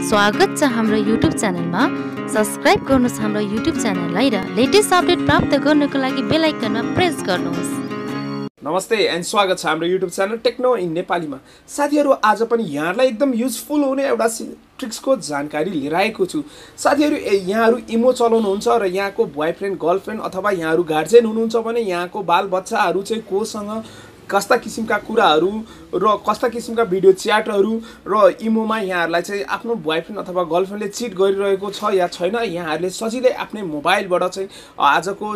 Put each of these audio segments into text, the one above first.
स्वागत छ हाम्रो युट्युब च्यानलमा। सब्स्क्राइब गर्नुहोस् हाम्रो युट्युब च्यानललाई र लेटेस्ट अपडेट प्राप्त गर्नको लागि बेल आइकनमा प्रेस गर्नुहोस्। नमस्ते एन्ड स्वागत छ हाम्रो युट्युब च्यानल टेक्नो इन नेपालीमा। साथीहरु, आज पनि यहाँलाई एकदम युजफुल हुने एउटा ट्रिक्सको जानकारी लिएर आएको छु। साथीहरु, यहाँहरु इमो चलाउनुहुन्छ र यहाँको बोयफ्रेन्ड गर्लफ्रेन्ड अथवा यहाँहरु गार्जियन हुनुहुन्छ भने यहाँको बालबच्चाहरु चाहिँ कोसँग कस्ता किसिमका कुराहरु र कस्ता किसिमका भिडियो च्याटहरु र इमोमा यहाँहरुलाई चाहिँ आफ्नो बोयफ्रेन्ड अथवा गर्लफ्रेन्डले चिट गरिरहेको छ या छैन, यहाँहरुले सजिलै आफ्नै मोबाइलबाट चाहिँ आजको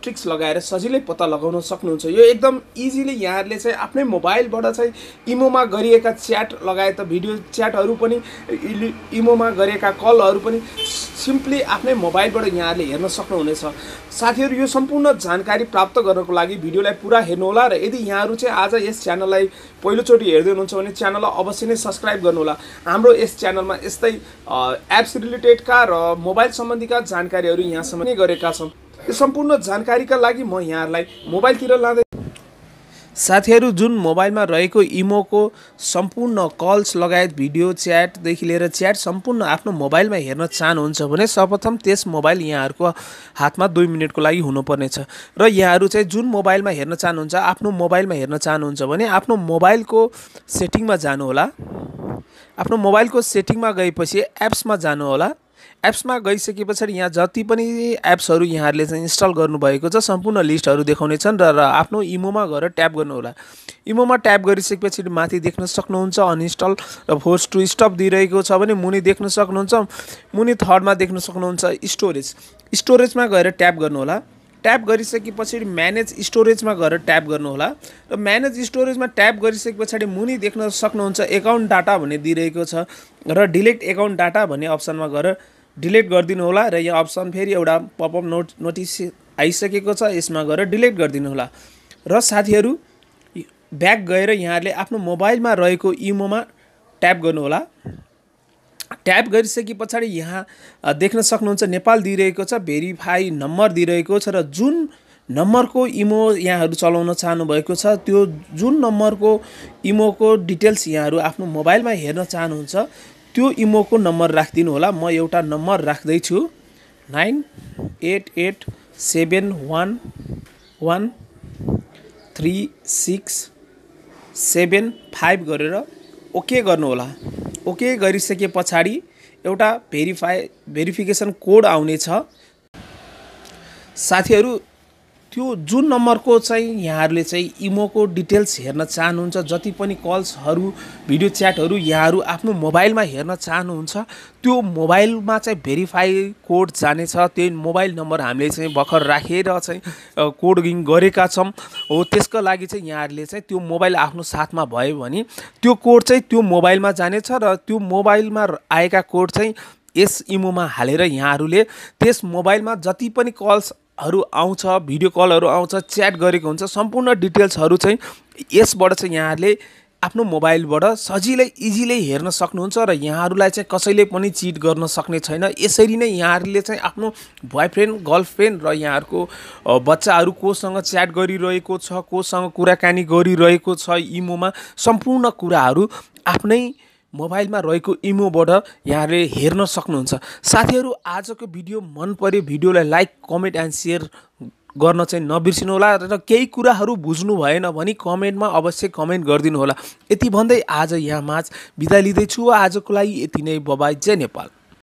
ट्रिक्स लगाएर सजिलै पत्ता लगाउन सक्नुहुन्छ। यो एकदम इजिली यहाँहरुले चाहिँ आफ्नै मोबाइलबाट चाहिँ इमोमा गरिएका च्याट लगायत भिडियो च्याटहरु पनि इमोमा गरेका कलहरु पनि सिम्पली आफ्नै मोबाइलबाट यहाँहरुले हेर्न सक्नुहुनेछ। साथीहरु, यो सम्पूर्ण जानकारी प्राप्त गर्नको लागि भिडियोलाई पुरा हेर्नु होला र यदि यहाँहरु चाहिँ आज यस च्यानललाई पहिलोचोटि हेर्दै हुनुहुन्छ भने च्यानललाई अवश्य नै सब्स्क्राइब गर्नु होला। हाम्रो यस च्यानलमा यस्तै एप्स रिलेटेडका र मोबाइल सम्बन्धीका जानकारीहरु यहाँसम्म नै गरेका छौं। यो सम्पूर्ण जानकारीका लागि म यहाँहरुलाई मोबाइलतिर लाँदै साथीहरु, जुन मोबाइलमा रहेको इमोको सम्पूर्ण कल्स लगायत भिडियो च्याटदेखि लिएर च्याट सम्पूर्ण आफ्नो मोबाइलमा हेर्न चाहनुहुन्छ भने सर्वप्रथम त्यस मोबाइल यहाँहरुको हातमा 2 मिनेटको लागि हुनुपर्नेछ र यहाँहरु चाहिँ जुन मोबाइलमा हेर्न चाहनुहुन्छ आफ्नो मोबाइलमा हेर्न चाहनुहुन्छ भने आफ्नो मोबाइलको सेटिङमा जानु होला। आफ्नो मोबाइलको सेटिङमा गएपछि एप्समा जानु होला। एप्समा गइसकेपछि यहाँ जति पनि एप्सहरु यहाँहरुले चाहिँ इन्स्टल गर्नुभएको छ सम्पूर्ण लिस्टहरु देखाउने छन् र आफ्नो इमोमा गएर ट्याप गर्नु होला। इमोमा ट्याप गरिसकेपछि माथि देख्न सक्नुहुन्छ अनइन्स्टल र फोर्स टु स्टप दिइरहेको छ भने मुनि देख्न सक्नुहुन्छ। मुनि थर्डमा देख्न सक्नुहुन्छ स्टोरेज। स्टोरेजमा गएर ट्याप गर्नु होला। ट्याप गरिसकेपछि म्यानेज स्टोरेजमा गएर ट्याप गर्नु होला र म्यानेज स्टोरेजमा ट्याप गरिसकेपछि मुनि देख्न सक्नुहुन्छ एकाउन्ट डाटा भन्ने दिइरहेको छ र डिलिट एकाउन्ट डाटा भन्ने अप्सनमा गएर डिलिट गरिदिनु होला र यो अप्सन फेरि एउटा पपअप नोटिस आइसकेको छ, यसमा गएर डिलिट गरिदिनु होला। र साथीहरु, ब्याक गएर यहाँहरुले आफ्नो मोबाइलमा रहेको इमोमा ट्याप गर्नु होला। ट्याप गरिसकेपछि यहाँ देख्न सक्नुहुन्छ नेपाल दिइरहेको छ, भेरिफाई नम्बर दिइरहेको छ र जुन नम्बरको इमो यहाँहरु चलाउन चाहनु भएको छ त्यो जुन नम्बरको इमोको डिटेल्स यहाँहरु आफ्नो मोबाइलमा हेर्न चाहनुहुन्छ त्यो इमोको नम्बर राख्दिनु होला। म एउटा नम्बर राख्दै छु 9887113675 गरेर ओके गर्नु होला। ओके गरिसके पछाडी एउटा भेरिफिकेसन कोड आउने छ। साथीहरु, त्यो जुन नम्बरको चाहिँ यहाँहरुले चाहिँ इमोको डिटेल्स हेर्न चाहनुहुन्छ, जति पनि कल्सहरु भिडियो च्याटहरु यहाँहरु आफ्नो मोबाइलमा हेर्न चाहनुहुन्छ त्यो मोबाइलमा चाहिँ भेरिफाई कोड जाने छ। त्यो मोबाइल नम्बर हामीले चाहिँ भर्खर राखेर चाहिँ कोडिङ गरेका छौं हो। त्यसको लागि चाहिँ यहाँहरुले चाहिँ त्यो मोबाइल आफ्नो साथमा भयो भने त्यो कोड चाहिँ त्यो मोबाइलमा जानेछ र त्यो मोबाइलमा आएका कोड चाहिँ यस इमोमा हालेर यहाँहरुले त्यस मोबाइलमा जति पनि कल्सहरु आउँछ, भिडियो कलहरु आउँछ, च्याट गरेको हुन्छ सम्पूर्ण डिटेल्सहरु चाहिँ यसबाट चाहिँ यहाँहरुले आफ्नो मोबाइलबाट सजिलै इजिली हेर्न सक्नुहुन्छ र यहाँहरुलाई चाहिँ कसैले पनि चिट गर्न सक्ने छैन। यसरी नै यहाँहरुले चाहिँ आफ्नो बोयफ्रेन्ड गर्लफ्रेन्ड र यहाँहरुको बच्चाहरु कोसँग च्याट गरिरहेको छ, कोसँग कुराकानी गरिरहेको छ इमोमा सम्पूर्ण कुराहरु आफ्नै मोबाइलमा रहेको इमोबाट यहाँहरुले हेर्न सक्नुहुन्छ। साथीहरु, आजको भिडियो मन पर्यो भिडियोलाई लाइक कमेन्ट एन्ड शेयर गर्न चाहिँ नबिर्सिनु होला र केही कुराहरु बुझ्नु भएन भने कमेन्टमा अवश्य कमेन्ट गरिदिनु होला। यति भन्दै आज यहाँ माझ बिदा लिँदै छु। आजको लागि यति नै। Bye bye. जय नेपाल।